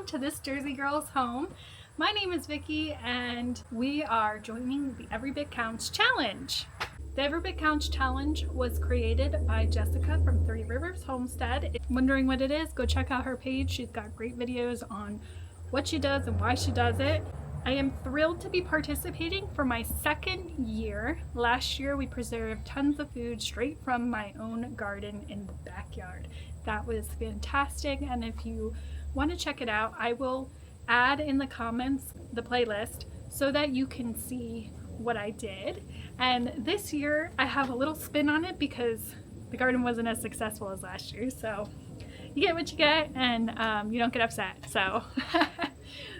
welcome to this Jersey Girl's home. My name is Vicky and we are joining the Every Bit Counts Challenge. The Every Bit Counts Challenge was created by Jessica from Three Rivers Homestead. If you're wondering what it is, go check out her page. She's got great videos on what she does and why she does it. I am thrilled to be participating for my second year. Last year we preserved tons of food straight from my own garden in the backyard. That was fantastic, and if you want to check it out, I will add in the comments the playlist so that you can see what I did. And this year I have a little spin on it because the garden wasn't as successful as last year, so you get what you get, and you don't get upset. So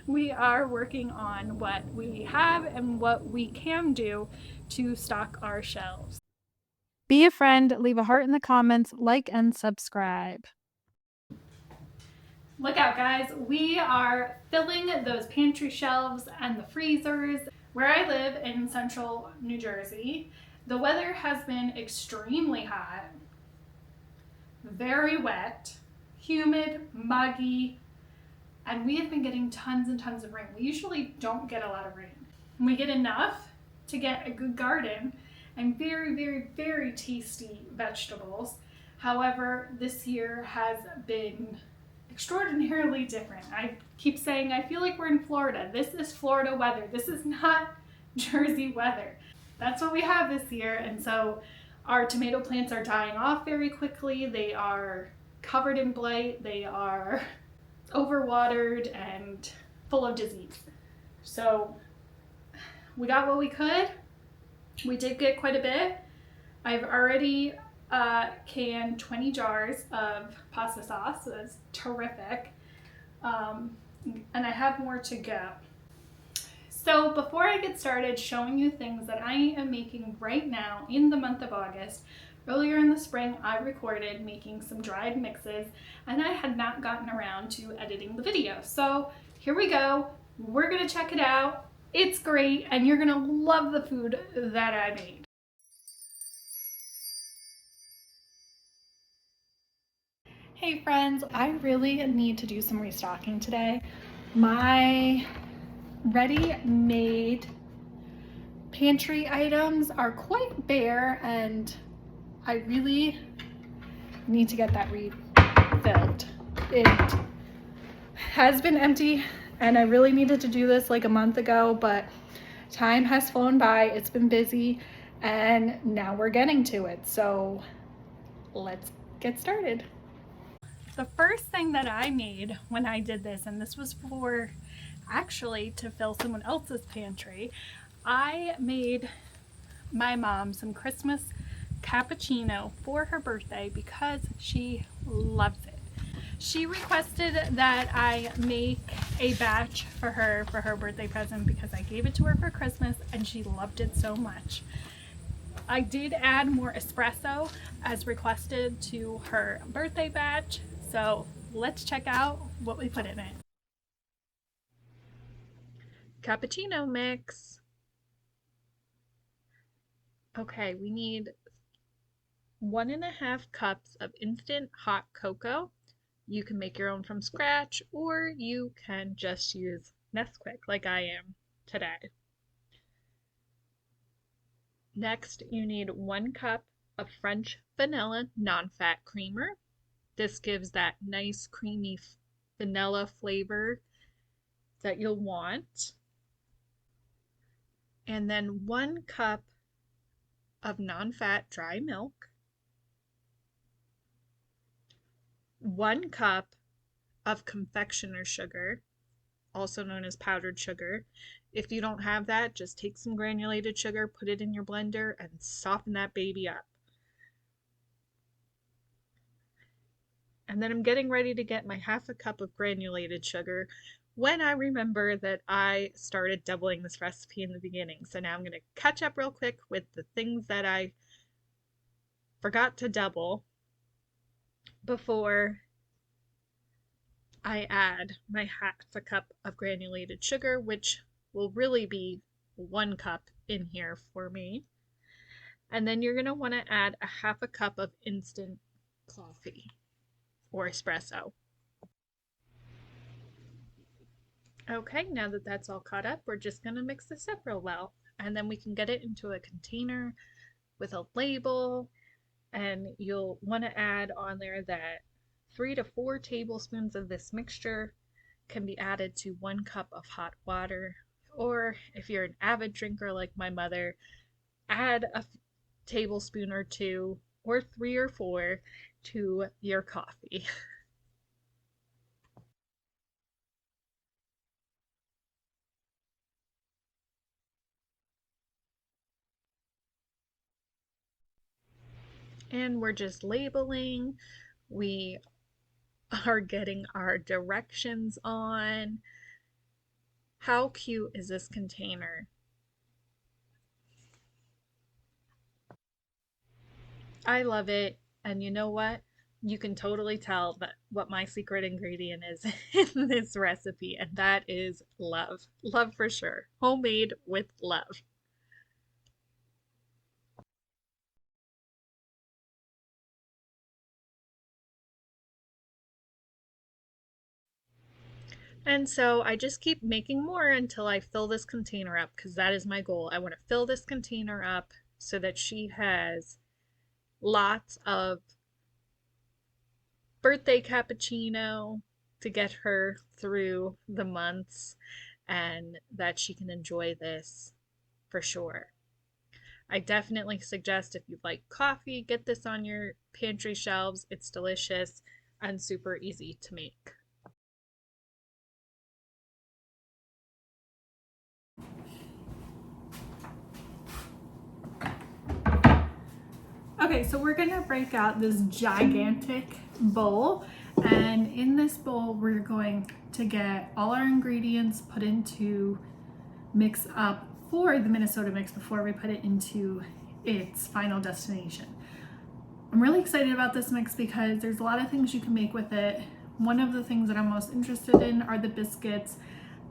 we are working on what we have and what we can do to stock our shelves. Be a friend, leave a heart in the comments, like and subscribe. Look out, guys. We are filling those pantry shelves and the freezers. Where I live in central New Jersey, the weather has been extremely hot, very wet, humid, muggy, and we have been getting tons and tons of rain. We usually don't get a lot of rain. We get enough to get a good garden and very, very, very tasty vegetables. However, this year has been extraordinarily different. I keep saying I feel like we're in Florida. This is Florida weather. This is not Jersey weather. That's what we have this year, and so our tomato plants are dying off very quickly. They are covered in blight. They are overwatered and full of disease. So we got what we could. We did get quite a bit. I've already canned 20 jars of pasta sauce, so that's terrific. And I have more to go. So before I get started showing you things that I am making right now in the month of August, earlier in the spring I recorded making some dried mixes and I had not gotten around to editing the video. So here we go. We're gonna check it out. It's great, and you're gonna love the food that I made. Hey friends, I really need to do some restocking today. My ready-made pantry items are quite bare and I really need to get that refilled. It has been empty and I really needed to do this like a month ago, but time has flown by, it's been busy, and now we're getting to it. So let's get started. The first thing that I made when I did this, and this was for actually to fill someone else's pantry, I made my mom some Christmas cappuccino for her birthday because she loves it. She requested that I make a batch for her birthday present because I gave it to her for Christmas and she loved it so much. I did add more espresso as requested to her birthday batch, so let's check out what we put in it. Cappuccino mix. Okay, we need 1.5 cups of instant hot cocoa. You can make your own from scratch, or you can just use Nesquik like I am today. Next, you need 1 cup of French vanilla non-fat creamer. This gives that nice creamy vanilla flavor that you'll want. And then 1 cup of non-fat dry milk. 1 cup of confectioner sugar, also known as powdered sugar. If you don't have that, just take some granulated sugar, put it in your blender, and soften that baby up. And then I'm getting ready to get my 1/2 cup of granulated sugar when I remember that I started doubling this recipe in the beginning. So now I'm going to catch up real quick with the things that I forgot to double before I add my 1/2 cup of granulated sugar, which will really be 1 cup in here for me. And then you're going to want to add a 1/2 cup of instant coffee or espresso. Okay, now that that's all caught up, we're just going to mix this up real well. And then we can get it into a container with a label. And you'll want to add on there that 3 to 4 tablespoons of this mixture can be added to 1 cup of hot water. Or if you're an avid drinker like my mother, add a tablespoon or 2 or 3 or 4 to your coffee. And we're just labeling. We are getting our directions on. How cute is this container? I love it. And you know what? You can totally tell that what my secret ingredient is in this recipe, and that is love. Love for sure. Homemade with love. And so I just keep making more until I fill this container up because that is my goal. I want to fill this container up so that she has lots of birthday cappuccino to get her through the months and that she can enjoy this for sure. I definitely suggest if you like coffee, get this on your pantry shelves. It's delicious and super easy to make. Okay, so we're gonna break out this gigantic bowl, and in this bowl we're going to get all our ingredients put into mix up for the Minnesota mix before we put it into its final destination. I'm really excited about this mix because there's a lot of things you can make with it. One of the things that I'm most interested in are the biscuits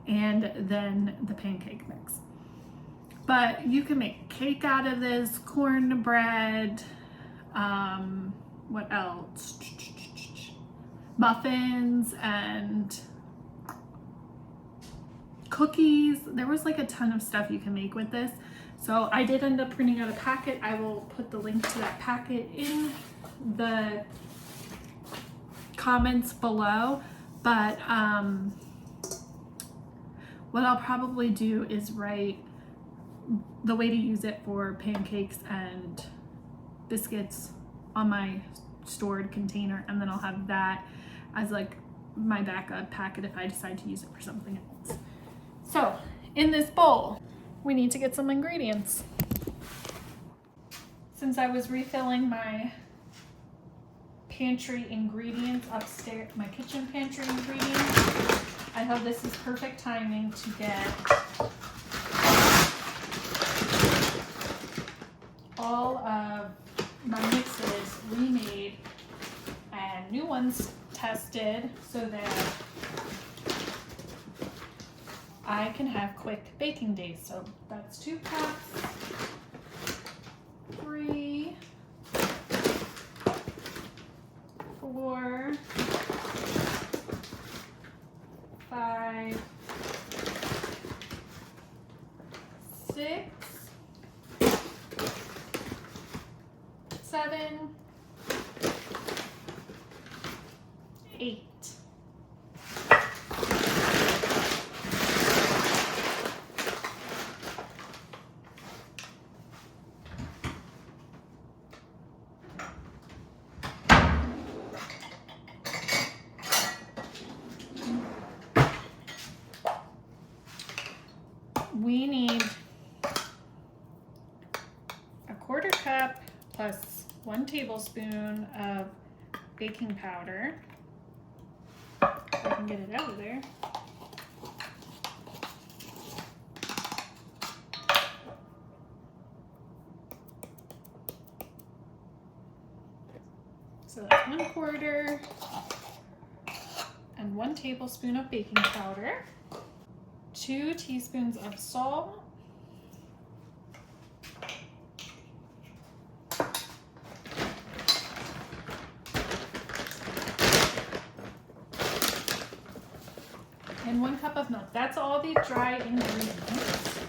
and then the pancake mix. But you can make cake out of this, cornbread, what else? Muffins and cookies. There was like a ton of stuff you can make with this. So I did end up printing out a packet. I will put the link to that packet in the comments below. But what I'll probably do is write the way to use it for pancakes and biscuits on my stored container, and then I'll have that as like my backup packet if I decide to use it for something else. So in this bowl, we need to get some ingredients. Since I was refilling my pantry ingredients upstairs, my kitchen pantry ingredients, I thought this is perfect timing to get all of my mixes remade and new ones tested so that I can have quick baking days. So that's 2 cups, 3, 4, 5, 6, 7, 8. We need a 1/4 cup plus 1 tablespoon of baking powder. If I can get it out of there. So that's 1/4 and 1 tablespoon of baking powder, 2 teaspoons of salt, and 1 cup of milk. That's all the dry ingredients.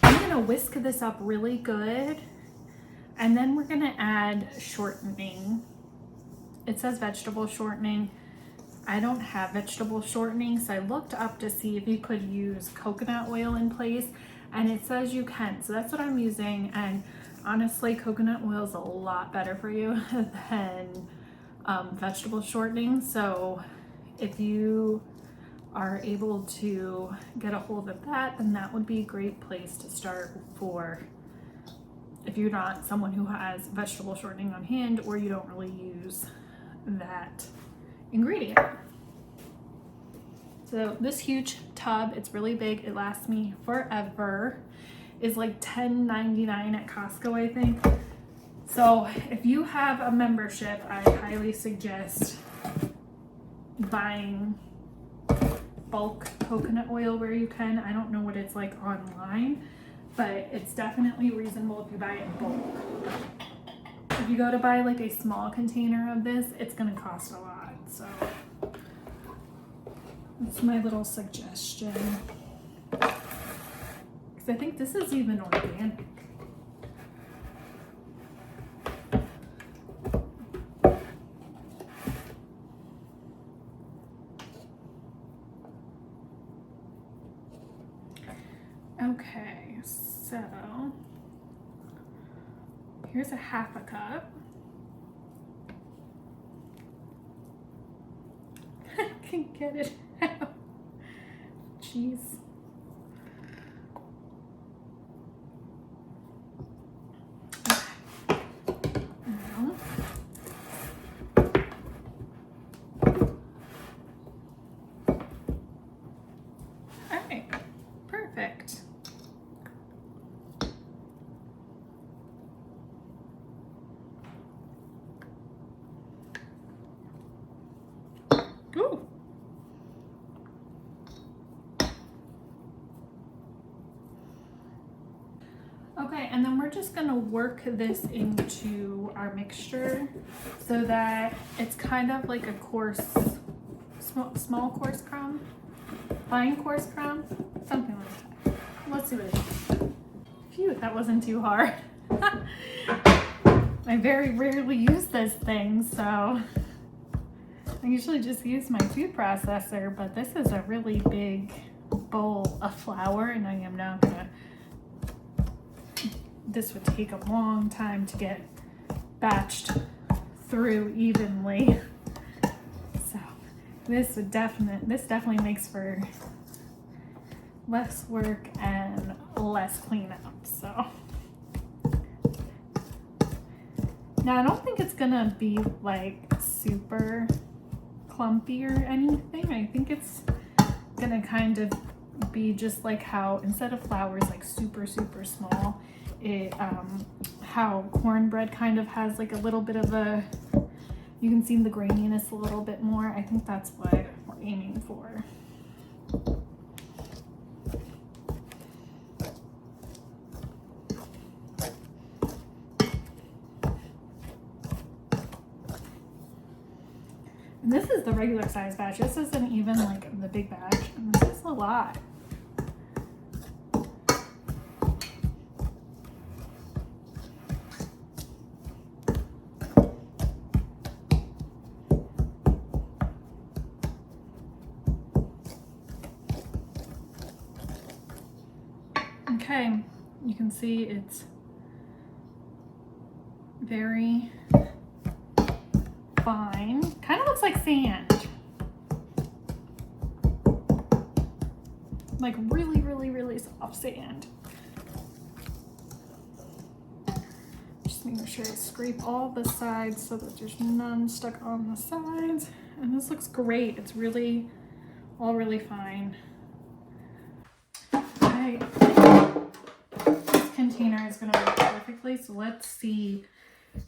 I'm gonna whisk this up really good, and then we're gonna add shortening. It says vegetable shortening. I don't have vegetable shortening, so I looked up to see if you could use coconut oil in place, and it says you can, so that's what I'm using. And honestly, coconut oil is a lot better for you than vegetable shortening. So if you are able to get a hold of that, then that would be a great place to start for if you're not someone who has vegetable shortening on hand, or you don't really use that ingredient. So this huge tub, it's really big, it lasts me forever, is like $10.99 at Costco, I think. So if you have a membership, I highly suggest buying bulk coconut oil where you can. I don't know what it's like online, but it's definitely reasonable if you buy it in bulk. If you go to buy like a small container of this, it's gonna cost a lot. So that's my little suggestion. Because I think this is even organic. Okay, so here's a 1/2 cup. I can get it out. Jeez. Now, all right, perfect. Ooh. Okay, and then we're just gonna work this into our mixture so that it's kind of like a coarse, small coarse crumb, fine coarse crumb, something like that. Let's see what it is. Phew, that wasn't too hard. I very rarely use this thing, so I usually just use my food processor, but this is a really big bowl of flour, and I am now gonna, this would take a long time to get batched through evenly. So this definitely makes for less work and less cleanup. So now I don't think it's gonna be like super clumpy or anything. I think it's gonna kind of be just like how instead of flour is like super small, it how cornbread kind of has like a little bit of a, you can see the graininess a little bit more. I think that's what we're aiming for. And this is the regular size batch. This isn't even like the big batch. And this is a lot. Okay, you can see it's very fine. Kind of looks like sand. Like really soft sand. Just making sure I scrape all the sides so that there's none stuck on the sides. And this looks great. It's really, all really fine. Okay. This container is gonna work perfectly, so let's see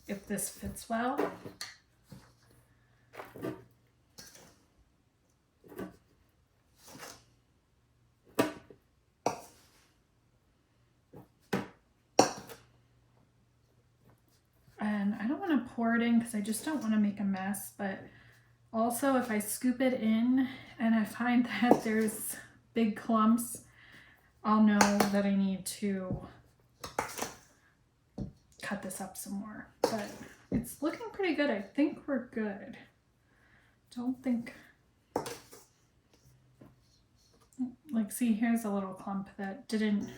if this fits well. And I don't want to pour it in because I just don't want to make a mess, but Also, if I scoop it in and I find that there's big clumps, I'll know that I need to cut this up some more. But it's looking pretty good. I think we're good. Don't think... Like, see, here's a little clump that didn't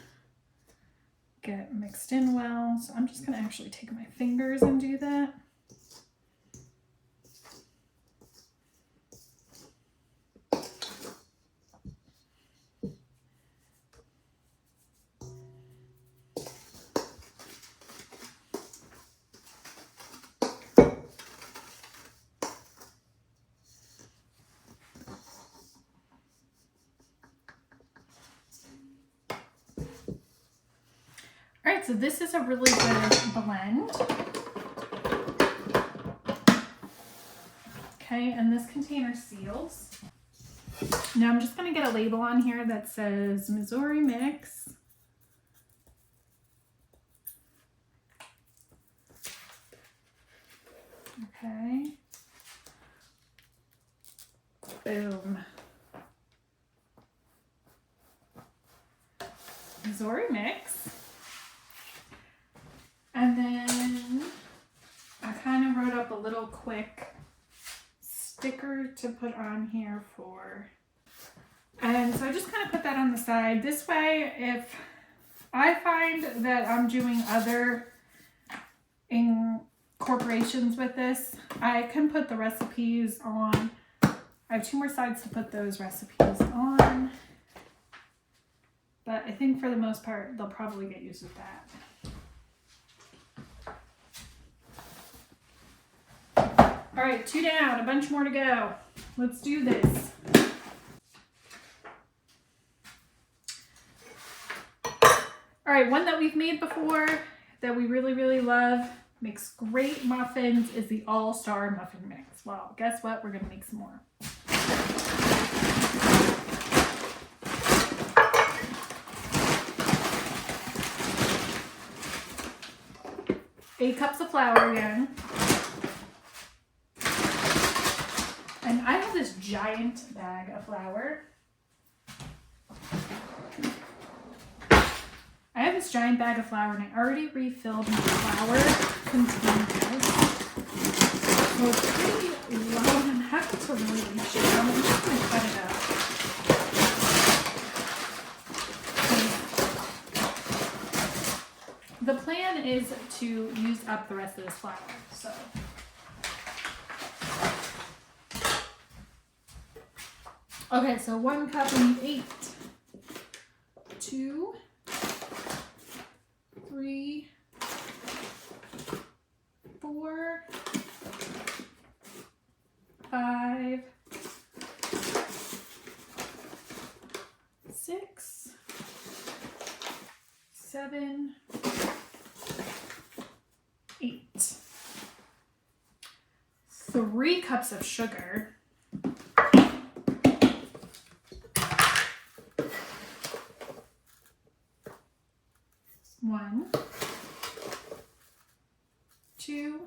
get mixed in well. So I'm just going to actually take my fingers and do that. Alright, so this is a really good blend. Okay, and this container seals. Now I'm just going to get a label on here that says Missouri Mix. Okay. Boom. Missouri Mix. And then I kind of wrote up a little quick sticker to put on here for, and so I just kind of put that on the side. This way, if I find that I'm doing other incorporations with this, I can put the recipes on. I have 2 more sides to put those recipes on, but I think for the most part, they'll probably get used with that. All right, 2 down, a bunch more to go. Let's do this. All right, one that we've made before that we really, really love, makes great muffins, is the All-Star Muffin Mix. Well, guess what? We're gonna make some more. 8 cups of flour again. And I have this giant bag of flour. And I already refilled my flour containers. So it's pretty low and I'm having to really reach it. I'm just going to cut it up. The plan is to use up the rest of this flour, so. Okay, so 1 cup we need 8. 2, 3, 4, 5, 6, 7, 8. 3 cups of sugar. 1, 2,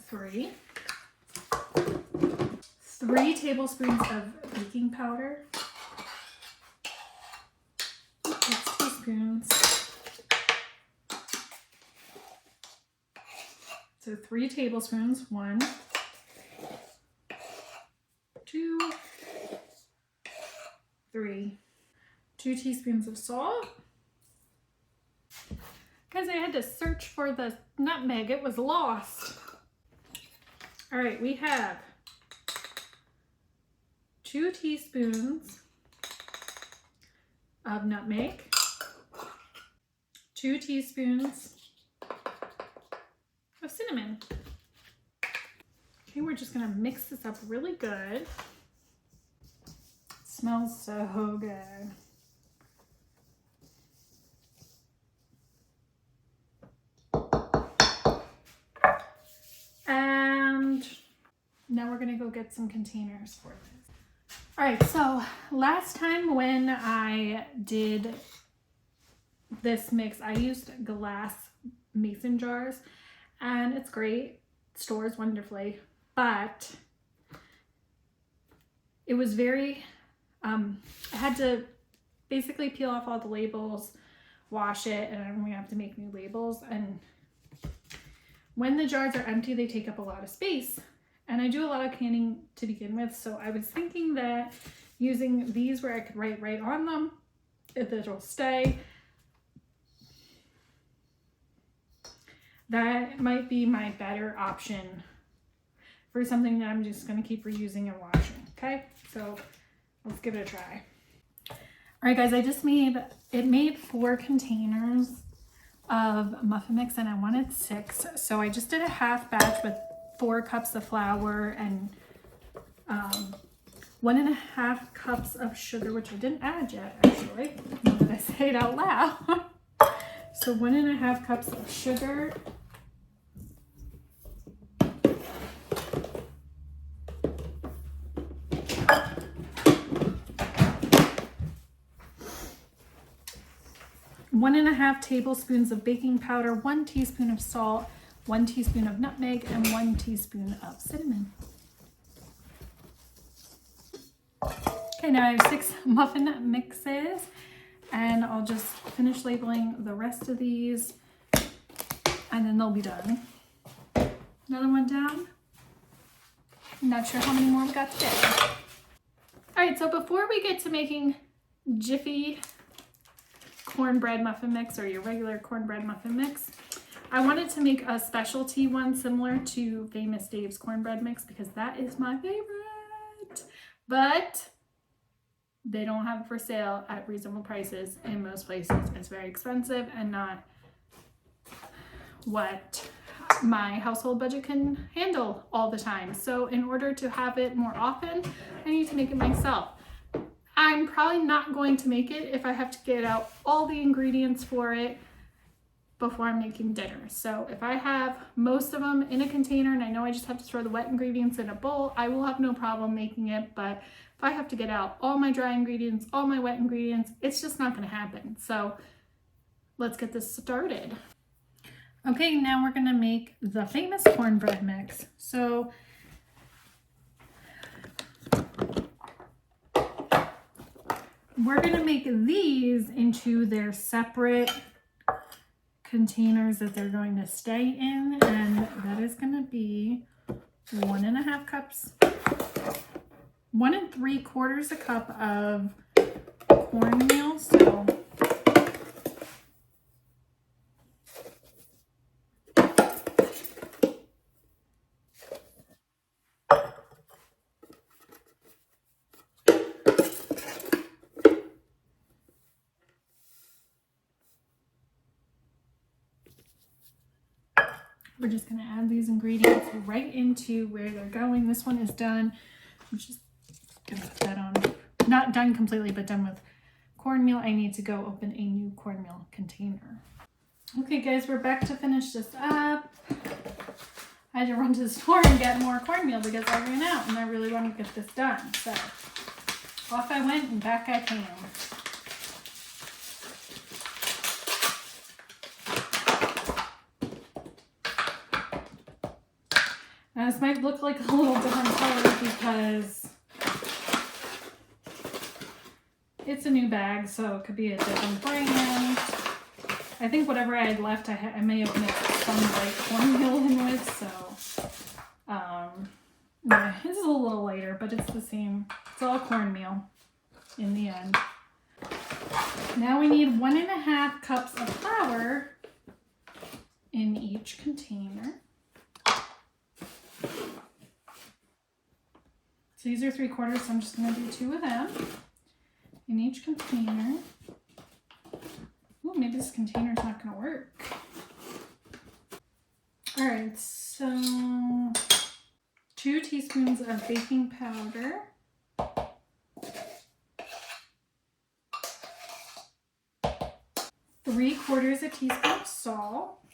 3. 3 tablespoons of baking powder. 6 teaspoons. So 3 tablespoons. 1, 2, 3. 2 teaspoons of salt. Because I had to search for the nutmeg, it was lost. All right, we have 2 teaspoons of nutmeg, 2 teaspoons of cinnamon. Okay, we're just gonna mix this up really good. It smells so good. And now we're gonna go get some containers for this. All right, so last time when I did this mix, I used glass mason jars and it's great, stores wonderfully, but it was very, I had to basically peel off all the labels, wash it, and I'm gonna have to make new labels. And when the jars are empty, they take up a lot of space. And I do a lot of canning to begin with, so I was thinking that using these where I could write right on them, if it'll stay, that might be my better option for something that I'm just gonna keep reusing and washing, okay? So let's give it a try. All right, guys, I just made 4 containers of muffin mix and I wanted 6. So I just did a half batch with 4 cups of flour and 1.5 cups of sugar, which I didn't add yet, actually, now that I say it out loud. So 1.5 cups of sugar. One and a half tablespoons of baking powder, 1 teaspoon of salt, 1 teaspoon of nutmeg, and 1 teaspoon of cinnamon. Okay, now I have 6 muffin mixes, and I'll just finish labeling the rest of these, and then they'll be done. Another one down. Not sure how many more we got today. All right, so before we get to making Jiffy cornbread muffin mix or your regular cornbread muffin mix, I wanted to make a specialty one similar to Famous Dave's cornbread mix because that is my favorite. But they don't have it for sale at reasonable prices in most places. It's very expensive and not what my household budget can handle all the time. So in order to have it more often, I need to make it myself. I'm probably not going to make it if I have to get out all the ingredients for it before I'm making dinner. So if I have most of them in a container and I know I just have to throw the wet ingredients in a bowl, I will have no problem making it. But if I have to get out all my dry ingredients, all my wet ingredients, it's just not gonna happen. So let's get this started. Okay, now we're gonna make the famous cornbread mix. So we're gonna make these into their separate containers that they're going to stay in, and that is gonna be 1.5 cups, 1 3/4 cup of cornmeal. So we're just going to add these ingredients right into where they're going. This one is done. I'm just going to put that on. Not done completely, but done with cornmeal. I need to go open a new cornmeal container. Okay, guys, we're back to finish this up. I had to run to the store and get more cornmeal because I ran out and I really want to get this done. So off I went and back I came. Now this might look like a little different color because it's a new bag, so it could be a different brand. I think whatever I had left, I may have mixed some light cornmeal in with, so yeah, this is a little lighter, but it's the same. It's all cornmeal in the end. Now we need 1.5 cups of flour in each container. So these are 3/4, so I'm just going to do 2 of them in each container. Oh, maybe this container's not going to work. All right, so 2 teaspoons of baking powder. 3/4 teaspoon of salt.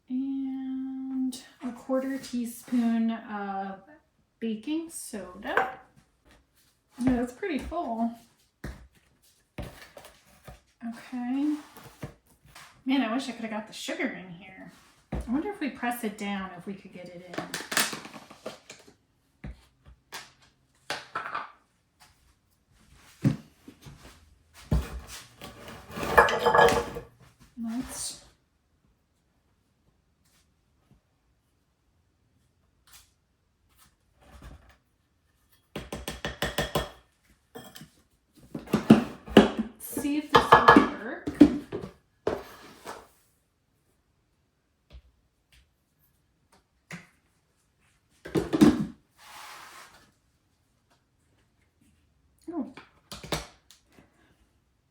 And 1/4 teaspoon of baking soda. Yeah, that's pretty full. Okay. Man, I wish I could have got the sugar in here. I wonder if we press it down, if we could get it in. Let's see if this will work. Oh,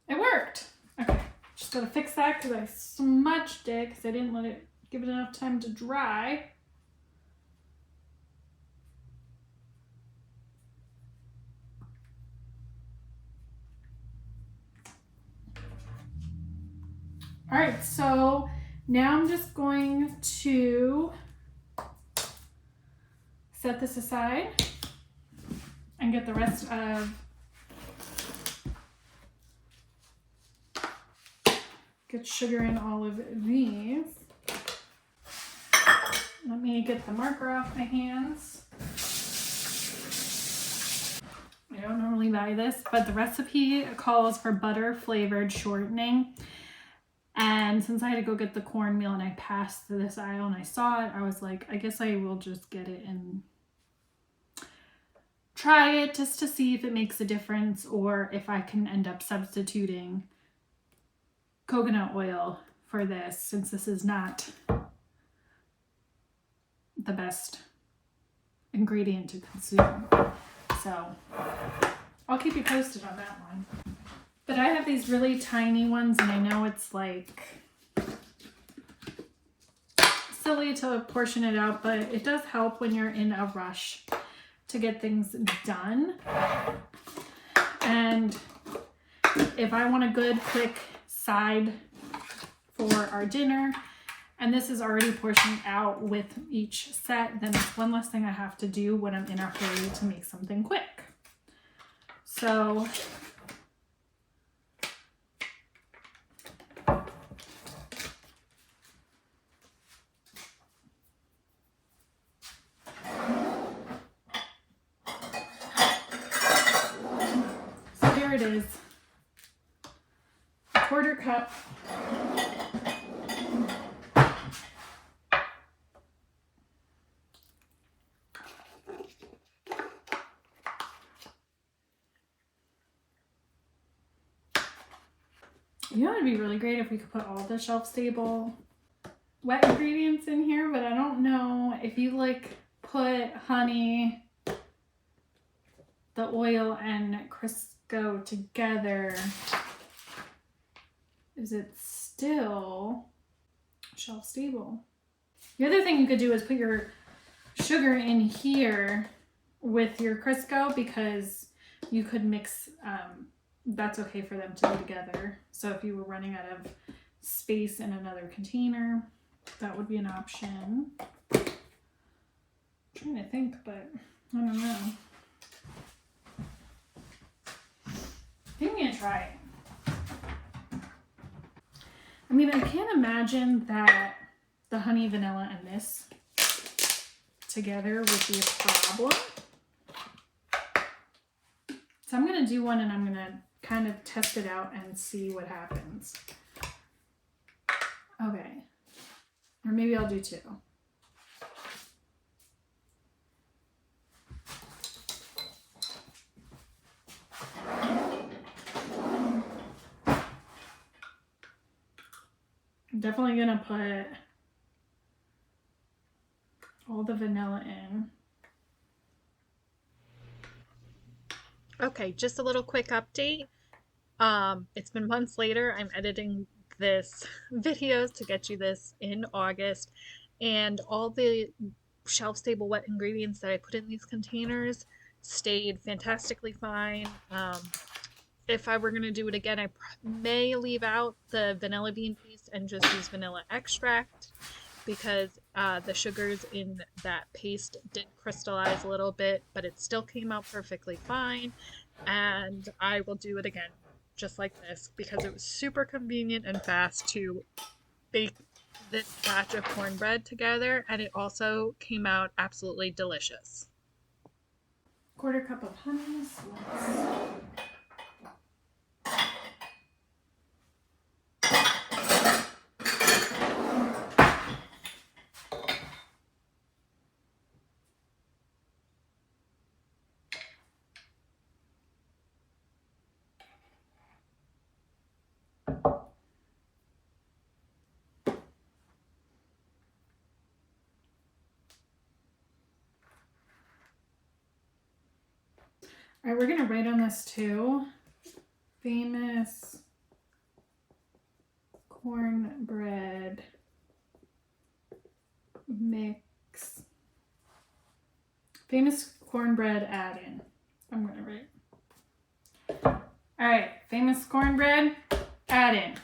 it worked. Okay, just gotta fix that because I smudged it because I didn't let it give it enough time to dry. All right, so now I'm just going to set this aside and get the rest of get sugar in all of these. Let me get the marker off my hands. I don't normally buy this, but the recipe calls for butter flavored shortening. And since I had to go get the cornmeal and I passed through this aisle and I saw it, I was like, I guess I will just get it and try it just to see if it makes a difference or if I can end up substituting coconut oil for this, since this is not the best ingredient to consume. So I'll keep you posted on that one. But I have these really tiny ones, and I know it's like silly to portion it out, but it does help when you're in a rush to get things done. And if I want a good quick side for our dinner, and this is already portioned out with each set, then it's one less thing I have to do when I'm in a hurry to make something quick. So here it is, a 1/4 cup. You know, it'd be really great if we could put all the shelf-stable wet ingredients in here, but I don't know if you like put honey, the oil, and Crisco together, is it still shelf-stable? The other thing you could do is put your sugar in here with your Crisco, because you could mix, that's okay for them to be together. So if you were running out of space in another container, that would be an option. I'm trying to think, but I don't know. I think I'm gonna try it. I mean, I can't imagine that the honey, vanilla, and this together would be a problem. So I'm gonna do one, and I'm gonna kind of test it out and see what happens. Okay. Or maybe I'll do 2. I'm definitely gonna put all the vanilla in. Okay, just a little quick update. It's been months later. I'm editing this videos to get you this in August, and all the shelf-stable wet ingredients that I put in these containers stayed fantastically fine. If I were going to do it again, I may leave out the vanilla bean paste and just use vanilla extract, because the sugars in that paste did crystallize a little bit, but it still came out perfectly fine. And I will do it again just like this, because it was super convenient and fast to bake this batch of cornbread together, and it also came out absolutely delicious. 1/4 cup of honey. All right, we're gonna write on this too. Famous cornbread mix. Famous cornbread add-in. I'm gonna write. All right, famous cornbread add-in.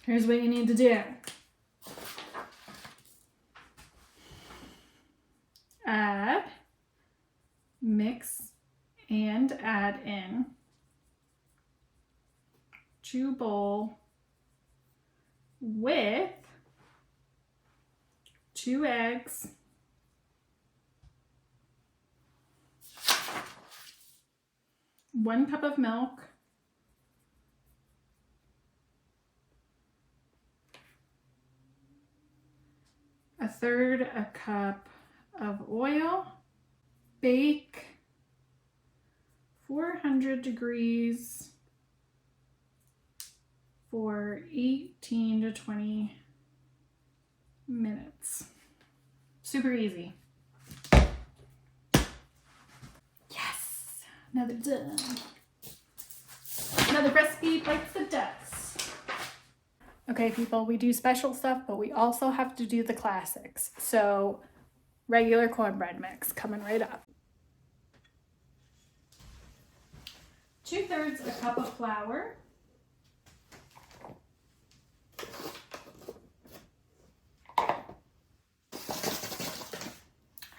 Here's what you need to do. Add, mix, and add in 2 bowl with 2 eggs, 1 cup of milk, 1/3 cup of oil. Bake 400 degrees for 18 to 20 minutes. Super easy. Yes, another done. Another recipe bites the dust. Okay, people, we do special stuff, but we also have to do the classics. So, regular cornbread mix coming right up. 2/3 a cup of flour,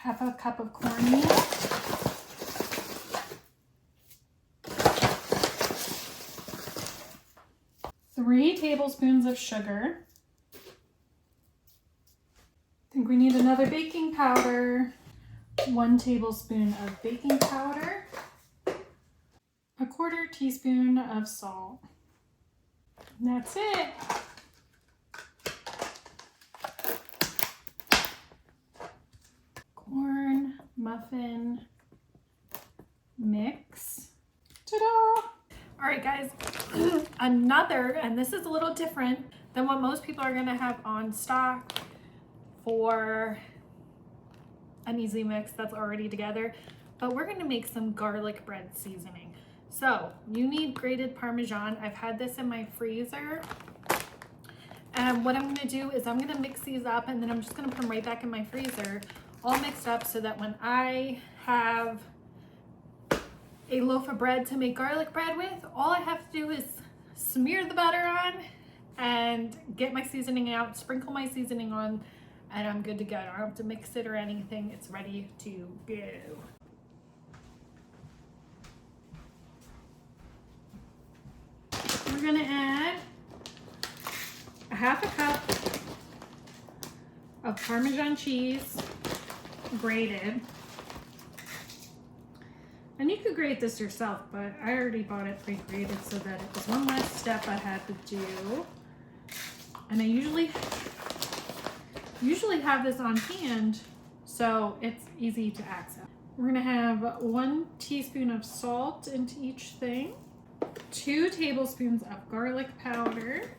1/2 cup of cornmeal, 3 tablespoons of sugar. I think we need another baking powder, 1 tablespoon of baking powder, 1/4 teaspoon of salt. And that's it. Corn muffin mix. Ta-da! All right, guys, another, and this is a little different than what most people are gonna have on stock for an easy mix that's already together, but we're gonna make some garlic bread seasoning. So you need grated Parmesan. I've had this in my freezer. And what I'm gonna do is I'm gonna mix these up and then I'm just gonna put them right back in my freezer, all mixed up, so that when I have a loaf of bread to make garlic bread with, all I have to do is smear the butter on and get my seasoning out, sprinkle my seasoning on, and I'm good to go. I don't have to mix it or anything. It's ready to go. We're gonna add 1/2 cup of Parmesan cheese, grated. And you could grate this yourself, but I already bought it pre-grated so that it was one less step I had to do. And I usually have this on hand, so it's easy to access. We're gonna have 1 teaspoon of salt into each thing, 2 tablespoons of garlic powder,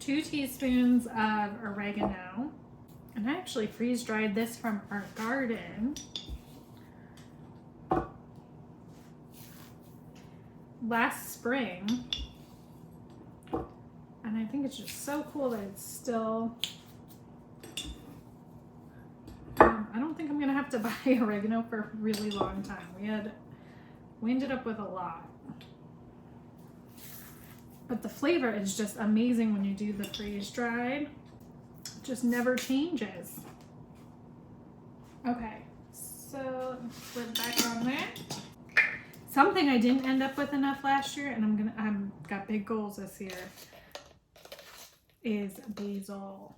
2 teaspoons of oregano, and I actually freeze dried this from our garden. Last spring, and I think it's just so cool that it's still, I don't think I'm gonna have to buy oregano for a really long time. We ended up with a lot, but the flavor is just amazing when you do the freeze dried. It just never changes. Okay, so let's put it back on there. Something I didn't end up with enough last year, and I've got big goals this year, is basil.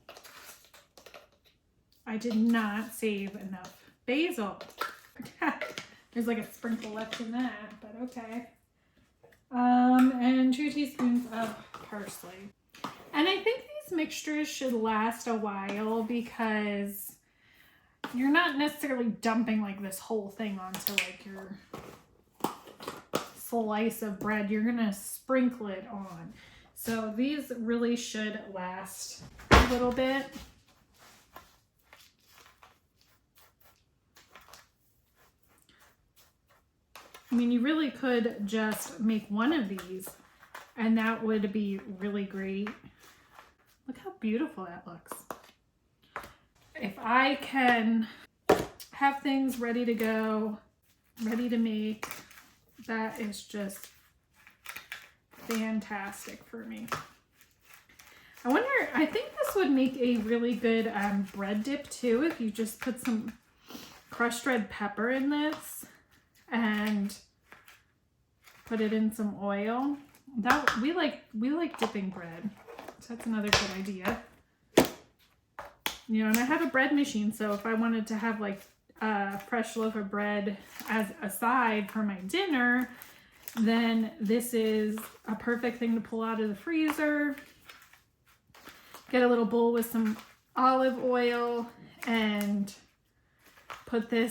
I did not save enough basil. There's like a sprinkle left in that, but okay. And 2 teaspoons of parsley. And I think these mixtures should last a while because you're not necessarily dumping like this whole thing onto like your slice of bread. You're gonna sprinkle it on. So these really should last a little bit. I mean, you really could just make one of these and that would be really great. Look how beautiful that looks. If I can have things ready to go, ready to make, that is just fantastic for me. I wonder, I think this would make a really good bread dip too if you just put some crushed red pepper in this and put it in some oil. That we like dipping bread, so that's another good idea. You know, and I have a bread machine, so if I wanted to have like a fresh loaf of bread as a side for my dinner, then this is a perfect thing to pull out of the freezer. Get a little bowl with some olive oil and put a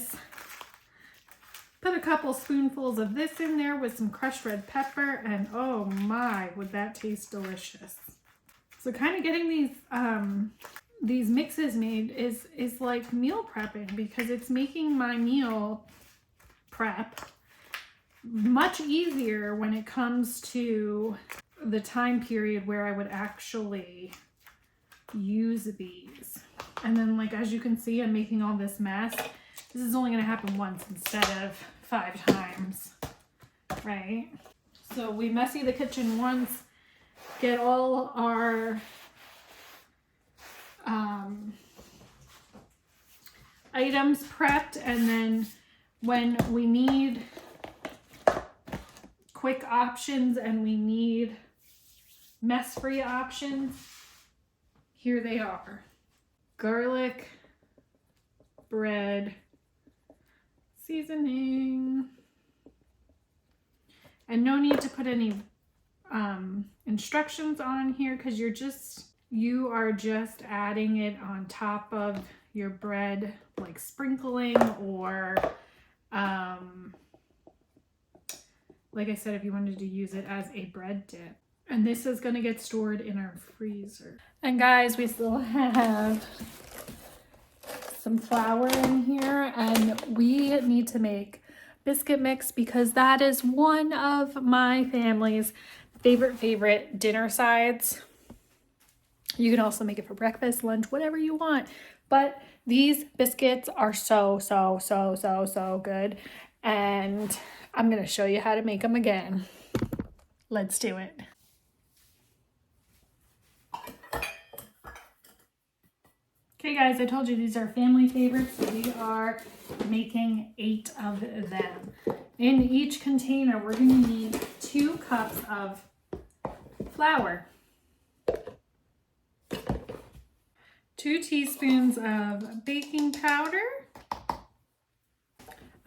couple spoonfuls of this in there with some crushed red pepper, and oh my, would that taste delicious. So kind of getting these mixes made is like meal prepping, because it's making my meal prep much easier when it comes to the time period where I would actually use these. And then, like, as you can see, I'm making all this mess. This is only going to happen once instead of 5 times, right? So we messy the kitchen once, get all our items prepped, and then when we need quick options and we need mess-free options, here they are. Garlic, bread, seasoning, and no need to put any instructions on here, because you are just adding it on top of your bread, like sprinkling, or like I said, if you wanted to use it as a bread dip. And this is going to get stored in our freezer. And guys, we still have some flour in here, and we need to make biscuit mix because that is one of my family's favorite dinner sides. You can also make it for breakfast, lunch, whatever you want. But these biscuits are so good. And I'm going to show you how to make them again. Let's do it. Okay guys, I told you these are family favorites, so we are making 8 of them. In each container, we're going to need 2 cups of flour, 2 teaspoons of baking powder,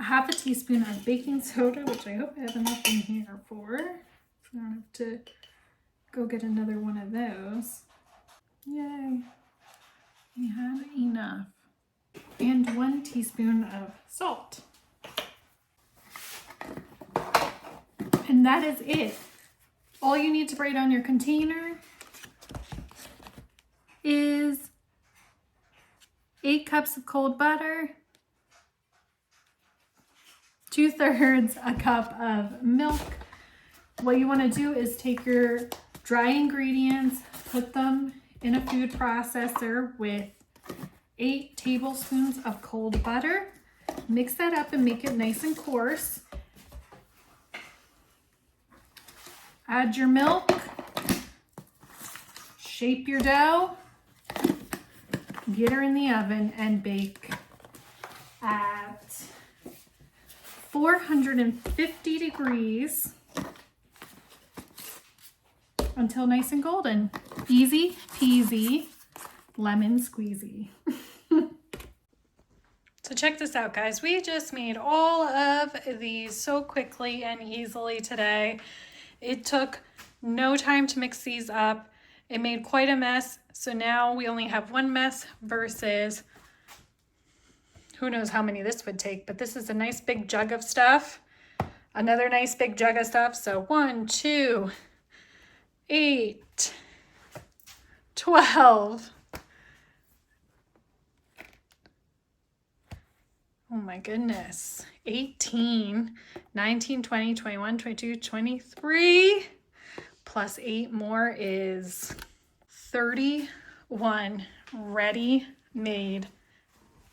1/2 teaspoon of baking soda, which I hope I have enough in here for, so I don't have to go get another one of those. Yay! We have enough. And 1 teaspoon of salt. And that is it. All you need to write on your container is 8 cups of cold butter, 2/3 a cup of milk. What you want to do is take your dry ingredients, put them in a food processor with 8 tablespoons of cold butter. Mix that up and make it nice and coarse. Add your milk. Shape your dough. Get her in the oven and bake at 450 degrees until nice and golden. Easy peasy, lemon squeezy. So check this out, guys. We just made all of these so quickly and easily today. It took no time to mix these up. It made quite a mess. So now we only have one mess versus who knows how many this would take, but this is a nice big jug of stuff. Another nice big jug of stuff. So 1, 2, 8, 12. Oh my goodness. 18, 19, 20, 21, 22, 23. Plus 8 more is 31 ready-made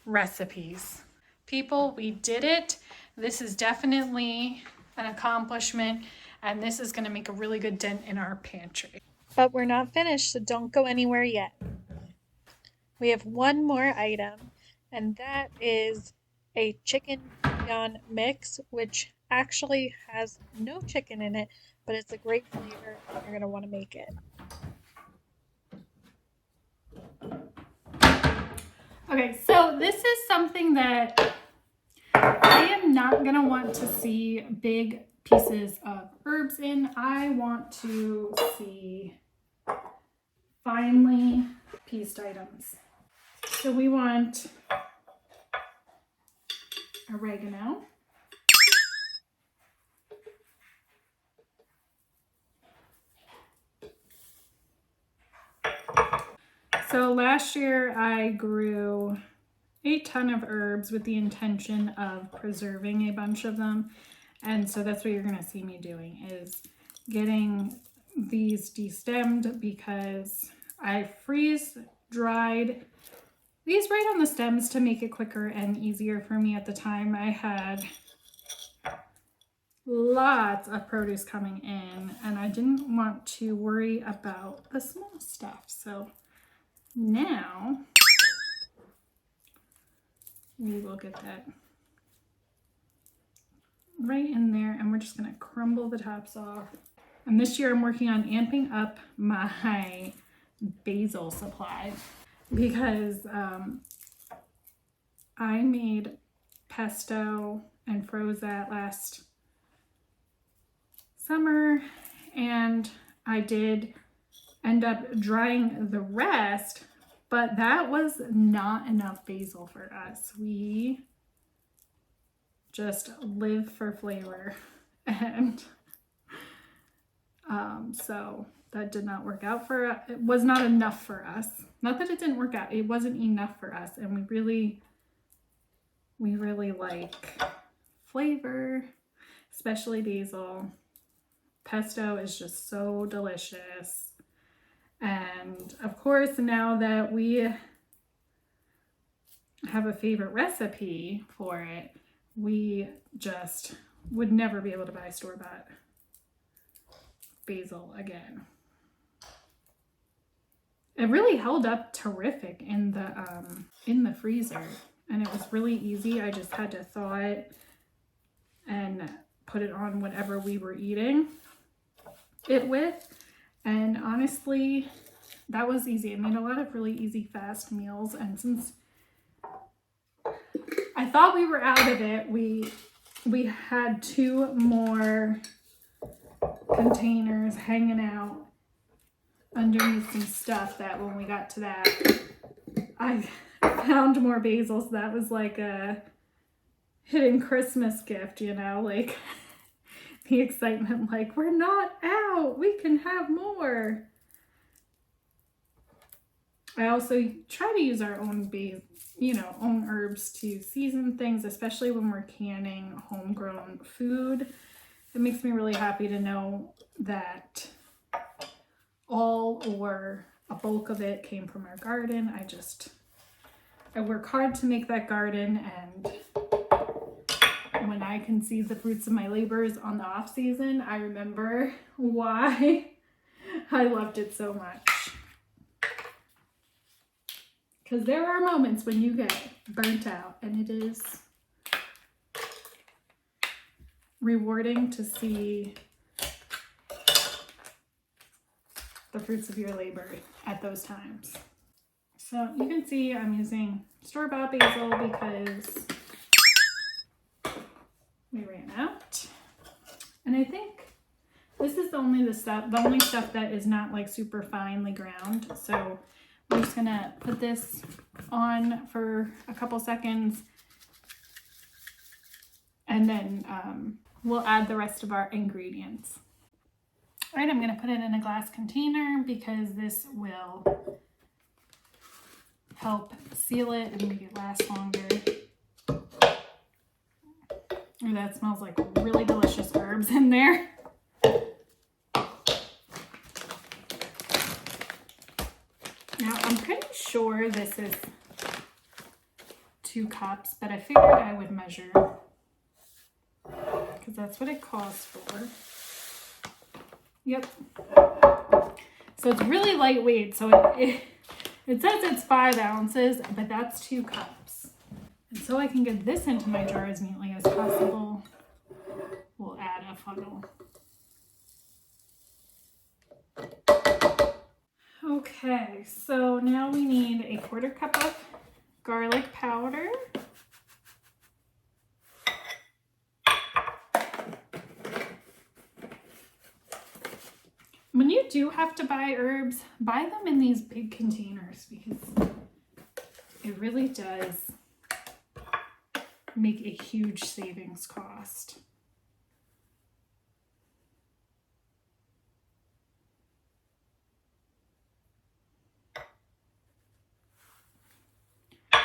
recipes. People, we did it. This is definitely an accomplishment, and this is going to make a really good dent in our pantry. But we're not finished, so don't go anywhere yet. We have one more item, and that is a chicken bouillon mix, which actually has no chicken in it, but it's a great flavor, and you're going to want to make it. Okay, so this is something that I am not going to want to see big pieces of herbs in. I want to see finely pieced items. So we want oregano, so last year I grew a ton of herbs with the intention of preserving a bunch of them, and so that's what you're going to see me doing, is getting these destemmed, because I freeze dried these right on the stems to make it quicker and easier for me. At the time I had lots of produce coming in and I didn't want to worry about the small stuff. So now we will get that right in there, and we're just going to crumble the tops off. And this year I'm working on amping up my basil supply, because I made pesto and froze that last summer, and I did end up drying the rest, but that was not enough basil for us. We just live for flavor, and so that did not work out for us. It was not enough for us. Not that it didn't work out, it wasn't enough for us, and we really like flavor, especially basil. Pesto is just so delicious. And of course, now that we have a favorite recipe for it, we just would never be able to buy store-bought basil again. It really held up terrific in the freezer, and it was really easy. I just had to thaw it and put it on whatever we were eating it with, and honestly, that was easy. I made a lot of really easy, fast meals, and since I thought we were out of it, we had 2 more containers hanging out underneath some stuff that when we got to that, I found more basil, so that was like a hidden Christmas gift, you know, like the excitement, like, we're not out, we can have more. I also try to use our own own herbs to season things, especially when we're canning homegrown food. It makes me really happy to know that all or a bulk of it came from our garden. I work hard to make that garden, and when I can see the fruits of my labors on the off season, I remember why I loved it so much. Because there are moments when you get burnt out, and it is rewarding to see the fruits of your labor at those times. So you can see I'm using store-bought basil because we ran out. And I think this is the only stuff that is not like super finely ground. So we're just gonna put this on for a couple seconds and then we'll add the rest of our ingredients. All right, I'm gonna put it in a glass container because this will help seal it and make it last longer. Ooh, that smells like really delicious herbs in there. Now, I'm pretty sure this is 2 cups, but I figured I would measure because that's what it calls for. Yep. So it's really lightweight. So it says it's 5 ounces, but that's 2 cups. And so I can get this into my jar as neatly as possible, we'll add a funnel. Okay, so now we need a 1/4 cup of garlic powder. When you do have to buy herbs, buy them in these big containers because it really does make a huge savings cost.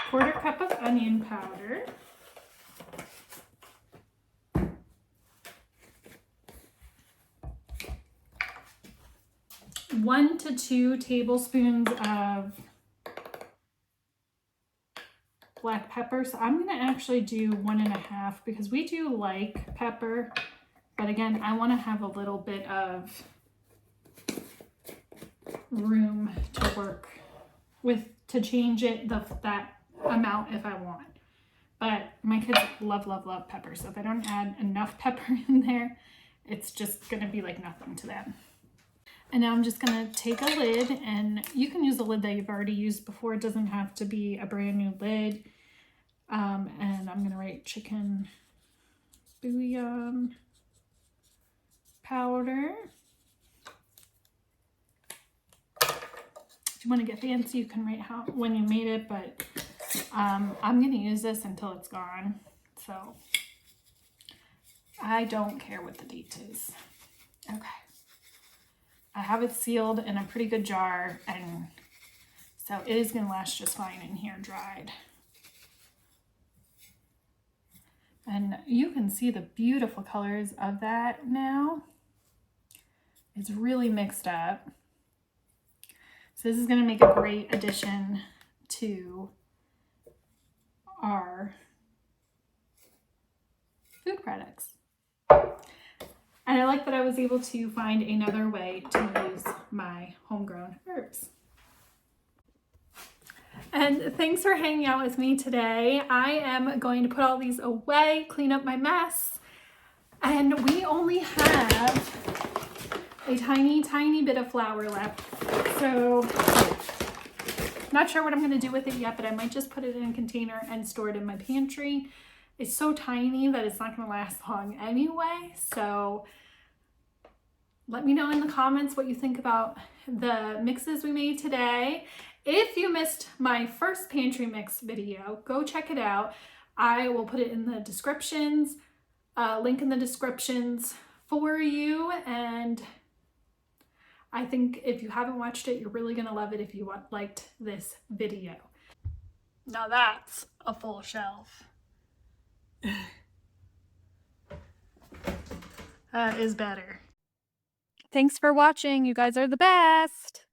Quarter cup of onion powder. 1 to 2 tablespoons of black pepper. So I'm going to actually do 1.5 because we do like pepper, but again, I want to have a little bit of room to work with to change it that amount if I want. But my kids love pepper, so if I don't add enough pepper in there, it's just going to be like nothing to them. And now I'm just going to take a lid, and you can use a lid that you've already used before. It doesn't have to be a brand new lid. And I'm going to write chicken bouillon powder. If you want to get fancy, you can write how when you made it, but I'm going to use this until it's gone. So I don't care what the date is. Okay. I have it sealed in a pretty good jar, and so it is going to last just fine in here dried. And you can see the beautiful colors of that now. It's really mixed up. So this is going to make a great addition to our food products. And I like that I was able to find another way to use my homegrown herbs. And thanks for hanging out with me today. I am going to put all these away, clean up my mess, and we only have a tiny bit of flour left. So not sure what I'm going to do with it yet, but I might just put it in a container and store it in my pantry. It's so tiny that it's not going to last long anyway. So let me know in the comments what you think about the mixes we made today. If you missed my first pantry mix video, go check it out. I will put it in the descriptions, link in the descriptions for you. And I think if you haven't watched it, you're really going to love it if you liked this video. Now that's a full shelf. That is better. Thanks for watching. You guys are the best.